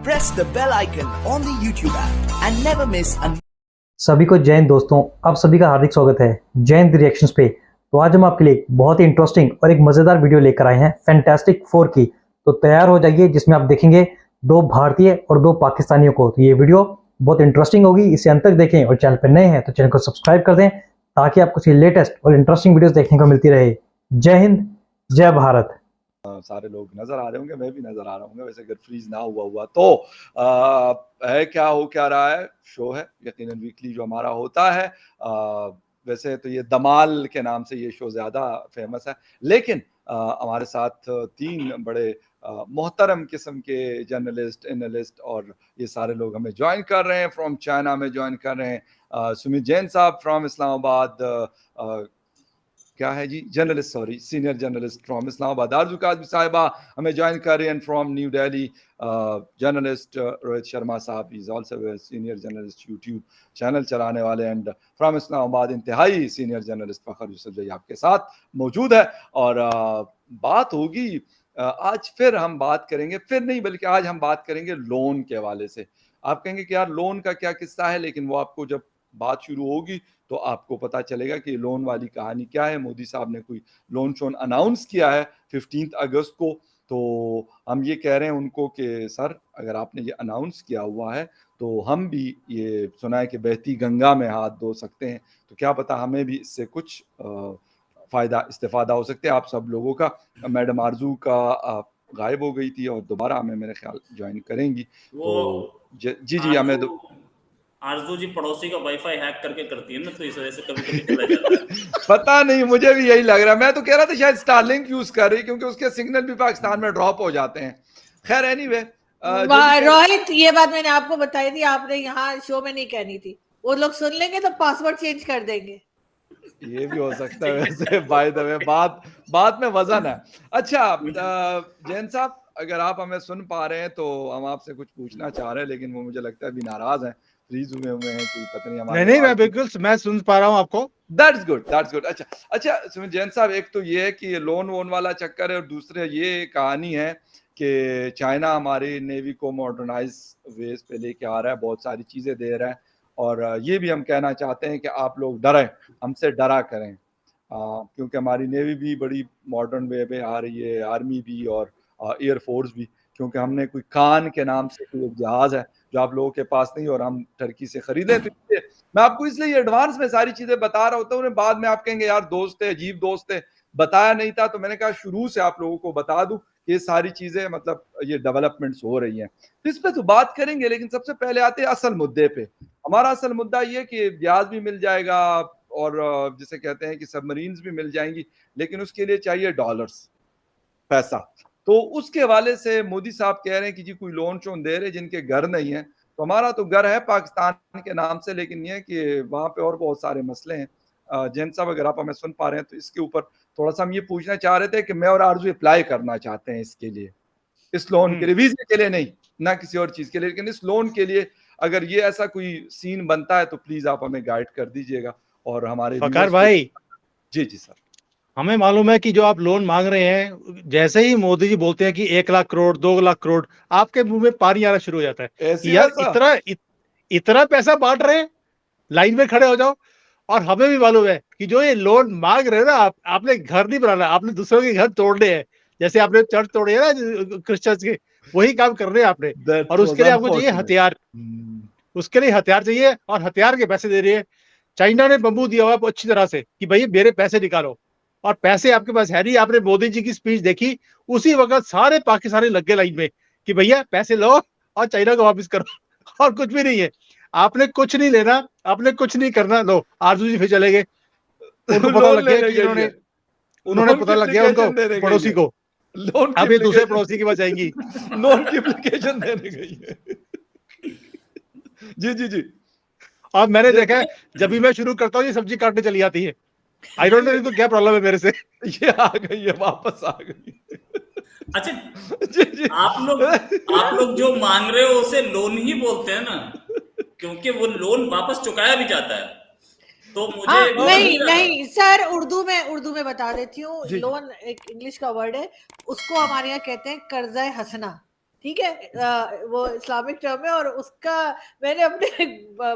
press the bell icon on the YouTube app and never miss a सभी को जय हिंद दोस्तों, आप सभी का हार्दिक स्वागत है जय हिंद रिएक्शंस पे। तो आज हम आपके लिए बहुत ही इंटरेस्टिंग और एक मज़ेदार वीडियो लेकर आए हैं फैंटास्टिक फोर की। तो तैयार हो जाइए, जिसमें आप देखेंगे दो भारतीय और दो पाकिस्तानियों को। तो ये वीडियो बहुत इंटरेस्टिंग होगी, इसे अंत तक देखें और चैनल पर नए हैं तो चैनल को सब्सक्राइब कर दें ताकि आपको लेटेस्ट और इंटरेस्टिंग वीडियोस देखने को मिलती रहे। जय हिंद, जय भारत। सारे लोग नजर आ रहे होंगे, मैं भी नजर आ रहा हूँ। वैसे अगर फ्रीज ना हुआ तो है क्या हो क्या रहा है, शो है यकीनन वीकली जो हमारा होता है। वैसे तो ये दमाल के नाम से ये शो ज्यादा फेमस है, लेकिन हमारे साथ तीन बड़े मोहतरम किस्म के जर्नलिस्ट एनालिस्ट और ये सारे लोग हमें ज्वाइन कर रहे हैं। फ्रॉम चाइना में ज्वाइन कर रहे हैं सुमित जैन साहब फ्रॉम इस्लामाबाद, क्या है ji, journalist, sorry, senior journalist from Islamabad. Arzoo Kazmi साहिबा हमें ज्वाइन कर रही हैं from New Delhi. Journalist Rohit Sharma साहब, is also senior journalist, YouTube channel चलाने वाले, एंड फ्रॉम इस्लामाबाद इंतहाई सीनियर जर्नलिस्ट फ़खर यूसुफ जई आपके साथ मौजूद है। और बात होगी आज, फिर हम बात करेंगे, फिर नहीं बल्कि आज हम बात करेंगे लोन के हवाले से। आप कहेंगे कि यार लोन का क्या किस्सा है, लेकिन वो आपको जब बात शुरू होगी तो आपको पता चलेगा कि लोन वाली कहानी क्या है। मोदी साहब ने कोई लोन शोन अनाउंस किया है 15 अगस्त को, तो हम ये कह रहे हैं उनको कि सर अगर आपने ये अनाउंस किया हुआ है तो हम भी ये सुना है कि बहती गंगा में हाथ धो सकते हैं, तो क्या पता हमें भी इससे कुछ फ़ायदा इस्तेफादा हो सकते हैं आप सब लोगों का। मैडम आरजू का गायब हो गई थी और दोबारा हमें मेरे ख्याल ज्वाइन करेंगी। तो जी हमें आरजू जी पड़ोसी का वाईफाई हैक करके करती है ना, तो इस वजह से कभी कभी चला जाता है। पता नहीं, मुझे भी यही लग रहा है। मैं तो कह रहा था शायद स्टारलिंक यूज कर रही, क्योंकि उसके सिग्नल भी पाकिस्तान में ड्रॉप हो जाते हैं। खैर एनीवे, रोहित, ये बात मैंने आपको बताई थी, आपने यहाँ शो में नहीं कहनी थी। वो लोग सुन लेंगे तो पासवर्ड चेंज कर देंगे। ये भी हो सकता है। वैसे बाय द वे बात में वजन है। अच्छा जैन साहब, अगर आप हमें सुन पा रहे हैं तो हम आपसे कुछ पूछना चाह रहे हैं, लेकिन वो मुझे लगता है अभी नाराज हैं, फ्रीज हुए हैं, कोई पता नहीं हमारे। नहीं, मैं बिल्कुल मैं सुन पा रहा हूँ आपको। That's good. अच्छा सुमित जैन साहब, एक तो ये है कि ये लोन वोन वाला चक्कर है, और दूसरे ये कहानी है कि चाइना हमारी नेवी को मॉडर्नाइज वेज पे लेके आ रहा है, बहुत सारी चीजें दे रहा है, और ये भी हम कहना चाहते हैं कि आप लोग डरें, हमसे डरा करें, क्योंकि हमारी नेवी भी बड़ी मॉडर्न वे में आ रही है, आर्मी भी और एयरफोर्स भी, क्योंकि हमने कोई खान के नाम से कोई जहाज है जो आप लोगों के पास नहीं, और हम टर्की से खरीदे। तो मैं आपको इसलिए एडवांस में सारी चीजें बता रहा होता हूँ, बाद में आप कहेंगे यार दोस्त है, अजीब दोस्त है, बताया नहीं था। तो मैंने कहा शुरू से आप लोगों को बता दूं कि ये सारी चीजें मतलब ये डेवलपमेंट्स हो रही हैं, तो इस पे तो बात करेंगे। लेकिन सबसे पहले आते हैं असल मुद्दे पे। हमारा असल मुद्दा ये कि ब्याज भी मिल जाएगा और जिसे कहते हैं कि सबमरीन्स भी मिल जाएंगी, लेकिन उसके लिए चाहिए डॉलर्स, पैसा। तो उसके हवाले से मोदी साहब कह रहे हैं कि जी कोई लोन शोन दे रहे जिनके घर नहीं है। तो हमारा तो घर है पाकिस्तान के नाम से, लेकिन ये कि वहाँ पे और बहुत सारे मसले हैं। जैन साहब अगर आप हमें सुन पा रहे हैं तो इसके ऊपर थोड़ा सा हम ये पूछना चाह रहे थे कि मैं और आरजू अप्लाई करना चाहते हैं इसके लिए, इस लोन के लिए, वीजे के लिए नहीं, ना किसी और चीज के लिए, लेकिन इस लोन के लिए अगर ये ऐसा कोई सीन बनता है तो प्लीज आप हमें गाइड कर दीजिएगा। और हमारे फ़खर भाई, जी सर, हमें मालूम है कि जो आप लोन मांग रहे हैं, जैसे ही मोदी जी बोलते हैं कि 1 लाख करोड़ 2 लाख करोड़, आपके मुंह में पानी आना शुरू हो जाता है कि यार इतना पैसा बांट रहे हैं, लाइन में खड़े हो जाओ। और हमें भी मालूम है कि जो ये लोन मांग रहे हैं ना, आपने घर नहीं बनाना, आपने दूसरों के घर तोड़ने हैं। जैसे आपने चर्च तोड़े है ना क्रिश्चियंस के, वही काम करने हैं आपने। और उसके लिए आपको चाहिए हथियार, उसके लिए हथियार चाहिए, और हथियार के पैसे दे रही है चाइना ने। बम्बू दिया हुआ है अच्छी तरह से कि भाई मेरे पैसे निकालो, और पैसे आपके पास है नहीं। आपने मोदी जी की स्पीच देखी, उसी वक्त सारे पाकिस्तानी लग गए लाइन में कि भैया पैसे लो और चाइना को वापस करो। और कुछ भी नहीं है, आपने कुछ नहीं लेना, आपने कुछ नहीं करना। लो आरजू जी फिर चले गए, उनको पता लग गया कि उन्होंने पता लग गया उनको, पड़ोसी को। अब ये दूसरे पड़ोसी के पास जाएंगी, लोन की एप्लीकेशन देने गई है। जी। और मैंने देखा है जब भी मैं शुरू करता हूँ ये सब्जी काटने चली आती है। आई डोंट नो तो क्या प्रॉब्लम है मेरे से। ये आ गई है, वापस आ गई। अच्छा जी। आप लोग जो मांग रहे हो उसे लोन ही बोलते हैं ना, क्योंकि वो लोन वापस चुकाया भी जाता है। तो मुझे नहीं सर, उर्दू में बता देती हूँ। लोन एक इंग्लिश का वर्ड है, उसको हमारे यहाँ कहते हैं कर्जा हसना। ठीक है, वो इस्लामिक टर्म है। और उसका मैंने अपने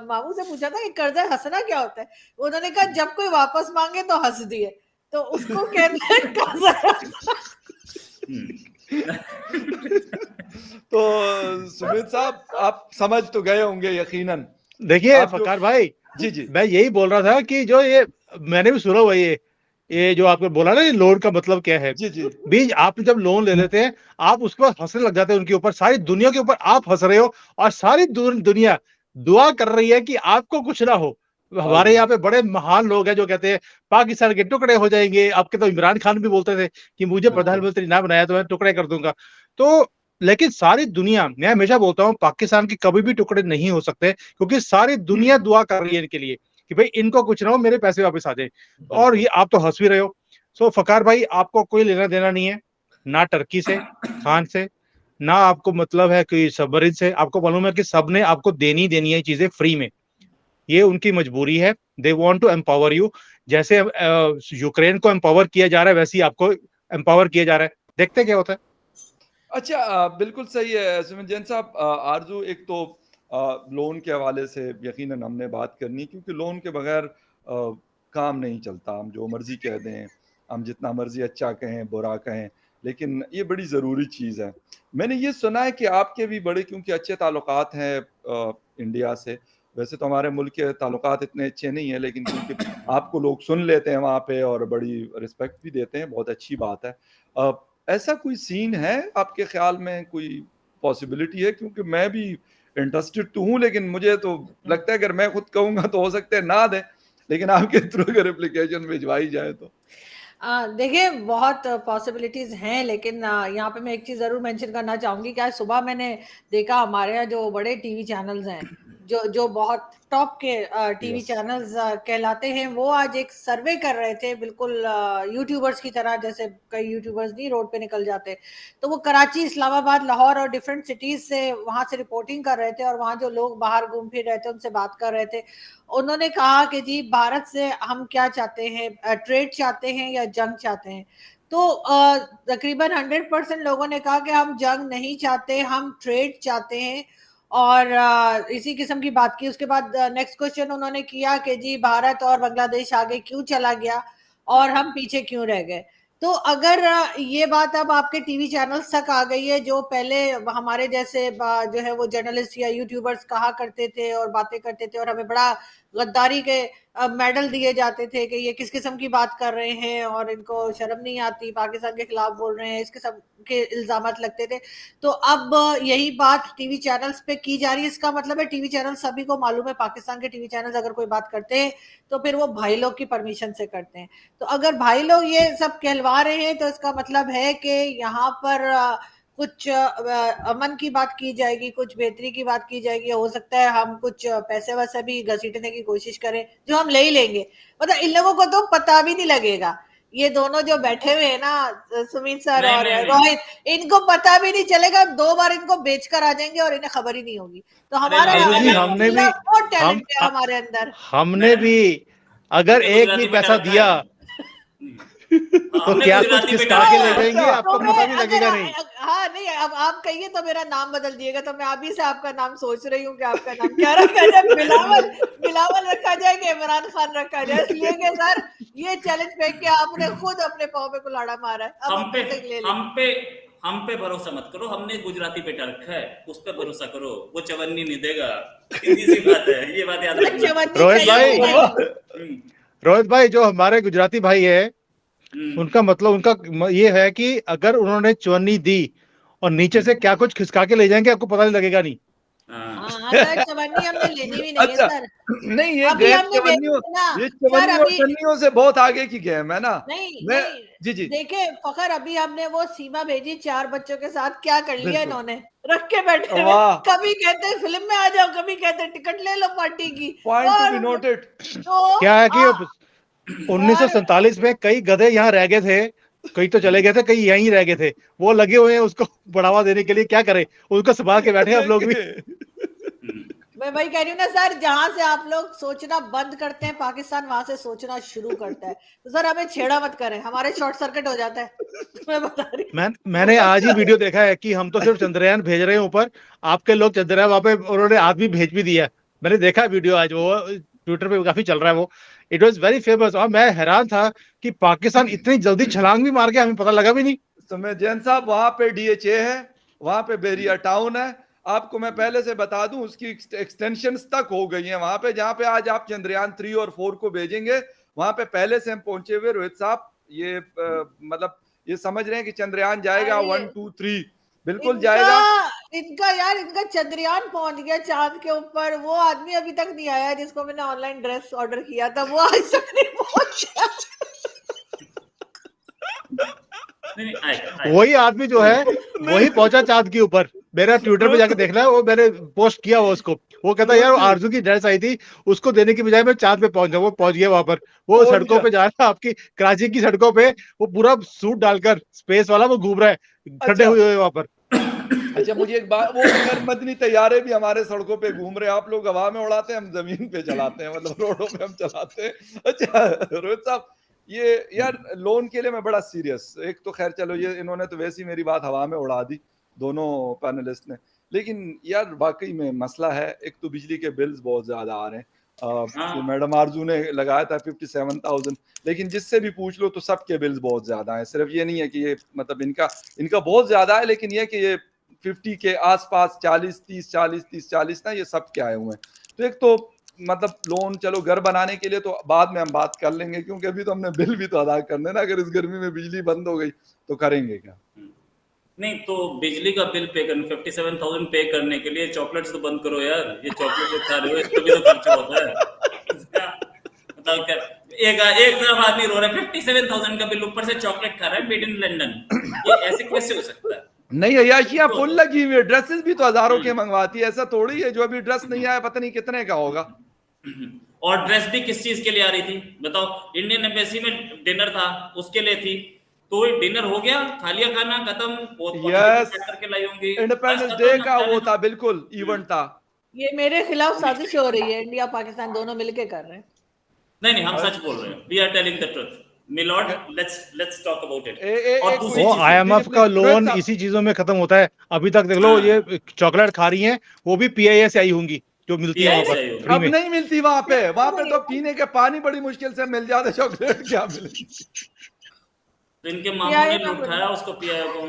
मामू से पूछा था कि कर्जा हंसना क्या होता है, उन्होंने कहा जब कोई वापस मांगे तो हंस दिए, तो उसको कहते हैं कर्जा। तो सुमित साहब आप समझ तो गए होंगे यकीनन। देखिए फकार भाई, जी जी, मैं यही बोल रहा था कि जो ये मैंने भी सुना हुआ ये जो आपने बोला ना, ये लोन का मतलब क्या है। जी जी, बीज आप जब लोन ले लेते हैं, आप उसके बाद हंसने लग जाते हैं उनके ऊपर, सारी दुनिया के ऊपर आप हंस रहे हो, और सारी दुनिया दुआ कर रही है कि आपको कुछ ना हो। हमारे यहाँ पे बड़े महान लोग हैं जो कहते हैं पाकिस्तान के टुकड़े हो जाएंगे। आपके तो इमरान खान भी बोलते थे कि मुझे प्रधानमंत्री ना बनाया तो मैं टुकड़े कर दूंगा। तो लेकिन सारी दुनिया, मैं हमेशा बोलता हूँ पाकिस्तान के कभी भी टुकड़े नहीं हो सकते, क्योंकि सारी दुनिया दुआ कर रही है इनके लिए कि भाई इनको कुछ ना हो, मेरे पैसे वापस आ जाए। और ये आप तो हंस भी रहे हो। सो फकार भाई, आपको कोई लेना देना नहीं है ना टर्की से, खान से, ना आपको मतलब है कि सबमरीन से। आपको मालूम है कि सबने आपको देनी है चीजें फ्री में। ये उनकी मजबूरी है। They want to empower you. जैसे यूक्रेन को एम्पावर किया जा रहा है, वैसे ही आपको एम्पावर किया जा रहा है। देखते क्या होता है। अच्छा, बिल्कुल सही है सुमित जैन साहब। आरजू, एक तो लोन के हवाले से यकीनन हमने बात करनी, क्योंकि लोन के बगैर काम नहीं चलता। हम जो मर्जी कह दें, हम जितना मर्जी अच्छा कहें बुरा कहें, लेकिन ये बड़ी ज़रूरी चीज़ है। मैंने ये सुना है कि आपके भी बड़े क्योंकि अच्छे ताल्लुकात हैं इंडिया से। वैसे तो हमारे मुल्क के ताल्लुकात इतने अच्छे नहीं हैं, लेकिन क्योंकि आपको लोग सुन लेते हैं वहाँ पे और बड़ी रिस्पेक्ट भी देते हैं, बहुत अच्छी बात है। ऐसा कोई सीन है आपके ख्याल में, कोई पॉसिबिलिटी है? क्योंकि मैं भी इंटरेस्टेड तो हूँ, लेकिन मुझे तो लगता है अगर मैं खुद कहूँगा तो हो सकता है ना दें, लेकिन आपके थ्रू अगर एप्लीकेशन भिजवाई जाए तो। देखिए बहुत पॉसिबिलिटीज हैं, लेकिन यहाँ पे मैं एक चीज जरूर मेंशन करना चाहूंगी कि आज सुबह मैंने देखा हमारे यहाँ जो बड़े टीवी चैनल्स हैं, जो बहुत टॉप के टीवी चैनल्स कहलाते हैं, वो आज एक सर्वे कर रहे थे, बिल्कुल यूट्यूबर्स की तरह। जैसे कई यूट्यूबर्स नहीं रोड पे निकल जाते, तो वो कराची, इस्लामाबाद, लाहौर और डिफरेंट सिटीज से वहां से रिपोर्टिंग कर रहे थे, और वहां जो लोग बाहर घूम फिर रहे थे उनसे बात कर रहे थे। उन्होंने कहा कि जी भारत से हम क्या चाहते हैं, ट्रेड चाहते हैं या जंग चाहते हैं? तो तकरीबन 100% लोगों ने कहा कि हम जंग नहीं चाहते, हम ट्रेड चाहते हैं। और इसी किस्म की बात की। उसके बाद नेक्स्ट क्वेश्चन उन्होंने किया कि जी भारत और बांग्लादेश आगे क्यों चला गया और हम पीछे क्यों रह गए? तो अगर ये बात अब आपके टीवी चैनल्स तक आ गई है, जो पहले हमारे जैसे जो है वो जर्नलिस्ट या यूट्यूबर्स कहा करते थे और बातें करते थे, और हमें बड़ा गद्दारी के मेडल दिए जाते थे कि ये किस किस्म की बात कर रहे हैं और इनको शर्म नहीं आती, पाकिस्तान के खिलाफ बोल रहे हैं, इस किस्म के इल्जामात लगते थे। तो अब यही बात टीवी चैनल्स पे की जा रही है। इसका मतलब है टीवी चैनल, सभी को मालूम है पाकिस्तान के टीवी चैनल्स अगर कोई बात करते हैं तो फिर वो भाई लोग की परमिशन से करते हैं। तो अगर भाई लोग ये सब कहलवा रहे हैं तो इसका मतलब है कि यहाँ पर कुछ अमन की बात की जाएगी, कुछ बेहतरी की बात की जाएगी। हो सकता है हम कुछ पैसे वैसे भी घसीटने की कोशिश करें, जो हम ले ही लेंगे। मतलब इन लोगों को तो पता भी नहीं लगेगा। ये दोनों जो बैठे हुए हैं ना, सुमित सर और रोहित, इनको पता भी नहीं चलेगा। 2 बार इनको बेचकर आ जाएंगे और इन्हें खबर ही नहीं होगी। तो हमारा बहुत टैलेंट है हमारे अंदर। हमने भी अगर एक भी पैसा दिया तो क्या कुछ किसका के ले जाएंगे, आपको पता भी लगेगा नहीं। हाँ नहीं, अब आप कहिए तो मेरा नाम बदल दिएगा, तो मैं अभी से आपका नाम सोच रही हूँ कि आपका नाम क्या रखा जाए। बिलावल रखा जाए कि इमरान खान रखा जाए, इसलिए कि सर ये चैलेंज फेंक के आपने खुद अपने पाँव पे कुल्हाड़ा मारा है। अब हम पे भरोसा मत करो, हमने गुजराती बेटा रखा है, उस पे भरोसा करो, वो चवन्नी नहीं देगा। सीधी सी बात है, ये बात याद रखना। रोहित भाई जो हमारे गुजराती भाई है, उनका मतलब उनका ये है कि अगर उन्होंने चवन्नी दी और नीचे से क्या कुछ खिसका के ले जाएंगे, आपको पता नहीं लगेगा नहीं। चवन्नी हमने लेनी भी नहीं है सर। नहीं, ये चवन्नियों से बहुत आगे की गेम है ना। नहीं जी देखे फखर, अभी हमने वो सीमा भेजी 4 बच्चों के साथ, क्या कर लिया इन्होंने, रख के बैठे। कभी कहते फिल्म में आ जाओ, कभी कहते टिकट ले लो पार्टी की। Point to be noted. क्या है कि 1947 में कई गधे यहाँ रह गए थे, कई तो चले गए थे, कई यहीं रह गए थे। वो लगे हुए हैं उसको बढ़ावा देने के लिए, क्या करें, उसको संभाल के बैठे हम लोग भी। मैं वही कह रही हूँ ना सर, जहां से आप लोग सोचना बंद करते हैं पाकिस्तान वहां से सोचना शुरू करता है। तो सर हमें छेड़ा मत करें, हमारे शॉर्ट सर्किट हो जाता है। मैं बता रही हूँ। मैंने आज ही वीडियो देखा है कि हम तो सिर्फ चंद्रयान भेज रहे हैं ऊपर, आपके लोग चंद्रयान वहां पे उन्होंने आदमी भेज भी दिया। मैंने देखा वीडियो आज, वो ट्विटर पे काफी चल रहा है वो। इट वाज वेरी फेमस और मैं हैरान था कि पाकिस्तान इतनी जल्दी छलांग भी मार गया, हमें पता लगा भी नहीं। तो मैं जैन साहब, वहां पे डीएचए है, वहां पे बेरिया टाउन है। आपको मैं पहले से बता दूं, उसकी एक्सटेंशन तक हो गई है वहां पे, जहां पे आज आप चंद्रयान 3 और 4 को भेजेंगे, वहां पे पहले से हम पहुंचे हुए। रोहित साहब, ये मतलब ये समझ रहे हैं कि चंद्रयान जाएगा 1 2 3 बिल्कुल जाएगा। इनका चंद्रयान पहुंच गया चांद के ऊपर। वो आदमी अभी तक नहीं आया जिसको मैंने ऑनलाइन ड्रेस ऑर्डर किया था, वो आज तक नहीं पहुंचा। वही आदमी जो है वही पहुंचा चांद के ऊपर। मेरा ट्विटर पे जाके देखना है, वो मैंने पोस्ट किया वो उसको। वो कहता है यार आरजू की ड्रेस आई थी, उसको देने की बजाय मैं चांद पे पहुंच जाऊं। वो पहुंच गया वहां पर, वो सड़कों पे जा रहा है आपकी कराची की सड़कों पे, वो पूरा सूट डालकर स्पेस वाला वो घूम रहा है, खड़े हुए वहां पर। अच्छा, मुझे एक बात, वो अगर मदनी तैयारे भी हमारे सड़कों पे घूम रहे हैं, आप लोग हवा में उड़ाते हैं, हम जमीन पे चलाते हैं, मतलब रोडों पे हम चलाते हैं। अच्छा रोहित साहब, ये यार लोन के लिए मैं बड़ा सीरियस, एक तो खैर चलो ये इन्होंने तो वैसी मेरी बात हवा में उड़ा दी दोनों पैनलिस्ट ने, लेकिन यार वाकई में मसला है। एक तो बिजली के बिल्स बहुत ज्यादा आ रहे हैं। जो मैडम आरजू ने लगाया था 57,000, लेकिन जिससे भी पूछ लो तो सबके बिल्स बहुत ज्यादा हैं। सिर्फ ये नहीं है कि ये मतलब इनका बहुत ज्यादा है, लेकिन ये कि ये 50 के आसपास 40 30 40 ना, ये सब के आए हुए हैं। तो एक तो मतलब लोन चलो घर बनाने के लिए तो बाद में हम बात कर लेंगे, क्योंकि अभी तो हमने बिल भी तो अदा करने ना। अगर इस गर्मी में बिजली बंद हो गई तो करेंगे क्या? नहीं तो बिजली का बिल पे करने 57,000 पे करने के लिए चॉकलेट्स तो बंद करो यार। ये चॉकलेट जो खा रहे हो इसका भी तो खर्चा होता है। बताओ क्या, एक तरफ आदमी रो रहा है 57,000 का बिल, ऊपर से चॉकलेट खा रहा है मेड इन लंदन। ये ऐसे कैसे हो सकता है? नहीं, अय्याशियां फुल लगी हुई है। ड्रेसेस भी तो हजारों के मंगवाती है, ऐसा थोड़ी है जो अभी ड्रेस नहीं आया पता नहीं कितने का होगा। और ड्रेस भी किस चीज के लिए आ रही थी बताओ? इंडियन एम्बेसी में डिनर था, उसके लिए थी। तो डिनर हो गया, खा लिया, खाना खत्म। यस, करके लाई होंगी इंडिपेंडेंस डे का वो था, बिल्कुल इवेंट था। ये मेरे खिलाफ साजिश हो रही है, इंडिया पाकिस्तान दोनों मिलके कर रहे हैं। नहीं हम सच बोल रहे हैं, we are telling the truth milord. Let's talk about it. और दूसरी वो चीज, IMF का लोन इसी चीजों में खत्म होता है। अभी तक देख लो, ये चॉकलेट खा रही हैं, वो भी PIA से आई होंगी जो मिलती है वहां पर। अब नहीं मिलती वहां पे तो पीने के पानी बड़ी मुश्किल से मिल जाते, चॉकलेट क्या मिलेगी? तो इनके मामू ने लुटाया उसको, PIA को।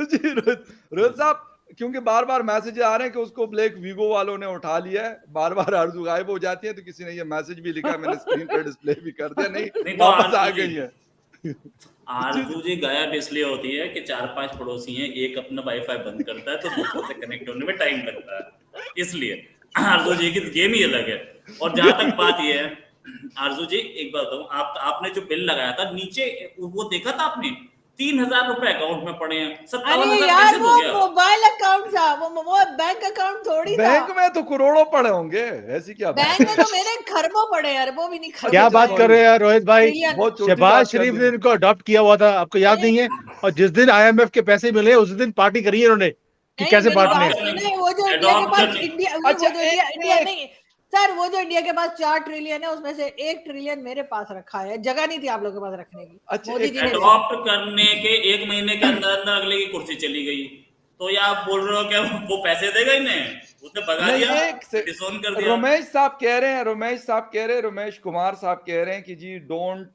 जी रोहित साहब, क्योंकि बार बार मैसेज आ रहे हैं कि उसको ब्लैक वीगो वालों ने उठा लिया है। बार बार आरजू गायब हो जाती है, तो किसी ने ये मैसेज भी लिखा, मैंने स्क्रीन पर डिस्प्ले भी कर दिया। नहीं तो वापस आ गई है। आरजू जी गायब इसलिए होती है कि 4-5 पड़ोसी हैं, एक अपना वाईफाई बंद करता है तो दूसरे से कनेक्ट होने में टाइम लगता है, इसलिए आरजू जी की गेम ही अलग है। और जहां तक बात ये है, आरजू जी एक बात बताऊं, आपने जो बिल लगाया था नीचे, वो देखा था आपने? 3,000 रुपए अकाउंट में पड़े हैं। 57,000 यार वो मोबाइल अकाउंट था, वो बैंक अकाउंट थोड़ी था। बैंक में तो करोड़ों पड़े होंगे, ऐसी क्या बैंक में तो मेरे खरबों पड़े यार, वो भी नहीं खरबों। क्या बात कर रहे हैं यार रोहित भाई? शहबाज शरीफ ने इनको अडॉप्ट किया हुआ था, आपको याद नहीं है? और जिस दिन IMF के पैसे मिले उस दिन पार्टी करी है इन्होंने कि कैसे बांटने हैं। वो जो इंडिया के पास इंडिया नहीं सर, वो जो इंडिया के पास 4 ट्रिलियन है उसमें से 1 ट्रिलियन मेरे पास रखा है, जगह नहीं थी आप लोगों के पास रखने की। अच्छा, मोदी जी ने अडॉप्ट करने के 1 महीने के अंदर अंदर अगले की कुर्सी चली गई, तो या आप बोल रहे हो क्या वो पैसे देगा इन्हें? उसने भगा दिया, डिसोन कर दिया। रमेश साहब कह रहे हैं, रमेश कुमार साहब कह रहे हैं कि जी डोंट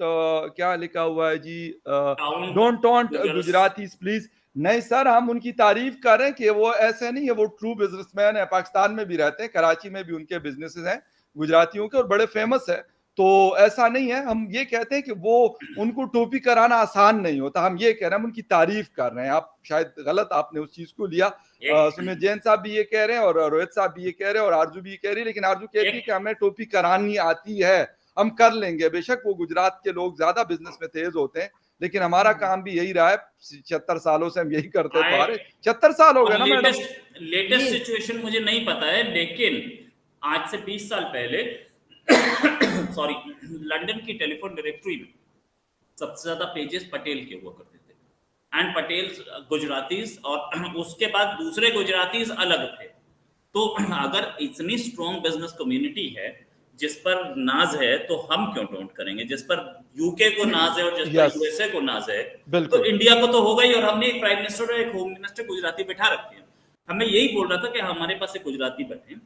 क्या लिखा हुआ है जी, डोंट टॉन्ट गुजरातीज प्लीज। नहीं सर, हम उनकी तारीफ कर रहे हैं कि वो ऐसे नहीं है, वो ट्रू बिजनेसमैन है, पाकिस्तान में भी रहते हैं, कराची में भी उनके बिजनेसेस हैं गुजरातियों के और बड़े फेमस है। तो ऐसा नहीं है, हम ये कहते हैं कि वो उनको टोपी कराना आसान नहीं होता, हम ये कह रहे हैं, हम उनकी तारीफ कर रहे हैं। आप शायद गलत आपने उस चीज को लिया। सुमित जैन साहब भी ये कह रहे हैं और रोहित साहब भी ये कह रहे हैं और आरजू भी ये कह रही है, लेकिन आरजू कहती है कि हमें टोपी करानी आती है, हम कर लेंगे। बेशक वो गुजरात के लोग ज्यादा बिजनेस में तेज होते हैं, लेकिन हमारा काम भी यही रहा है, 76 सालों से हम यही करते हैं। तुम्हारे 76 साल हो गए ना मैडम? लेटेस्ट सिचुएशन मुझे नहीं पता है, लेकिन आज से 20 साल पहले सॉरी, लंदन की टेलीफोन डायरेक्टरी में सबसे ज्यादा पेजेस पटेल के हुआ करते थे, एंड पटेल गुजरातीज, और उसके बाद दूसरे गुजरातीज अलग थे। तो अगर इतनी स्ट्रॉन्ग बिजनेस कम्युनिटी है जिस पर नाज है, तो हम क्यों डोंट करेंगे? जिस पर यूके को नाज है और जिस पर यूएसए को नाज है, तो इंडिया को तो होगा ही। और हमने एक प्राइम मिनिस्टर और एक होम मिनिस्टर गुजराती बिठा रखे हैं। हमें यही बोल रहा था कि हमारे पास एक गुजराती बैठे।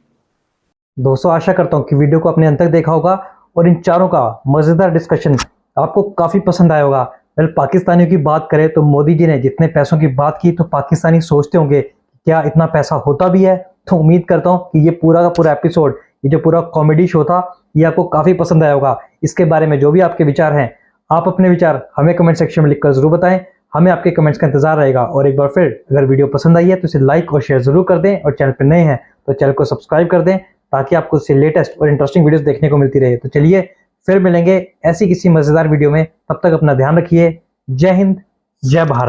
दोस्तों आशा करता हूँ कि वीडियो को अपने अंत तक देखा होगा और इन चारों का मजेदार डिस्कशन आपको काफी पसंद आया होगा। वेल, पाकिस्तानियों की बात करें तो मोदी जी ने जितने पैसों की बात की तो पाकिस्तानी सोचते होंगे क्या इतना पैसा होता भी है। तो उम्मीद करता हूँ कि ये पूरा का पूरा एपिसोड, ये जो पूरा कॉमेडी शो था, ये आपको काफी पसंद आया होगा। इसके बारे में जो भी आपके विचार हैं, आप अपने विचार हमें कमेंट सेक्शन में लिखकर जरूर बताएं। हमें आपके कमेंट्स का इंतजार रहेगा। और एक बार फिर अगर वीडियो पसंद आई है तो इसे लाइक और शेयर जरूर कर दें, और चैनल पर नए हैं तो चैनल को सब्सक्राइब कर दें ताकि आपको इससे लेटेस्ट और इंटरेस्टिंग वीडियोस देखने को मिलती रहे। तो चलिए फिर मिलेंगे ऐसी किसी मजेदार वीडियो में। तब तक अपना ध्यान रखिए। जय हिंद, जय भारत।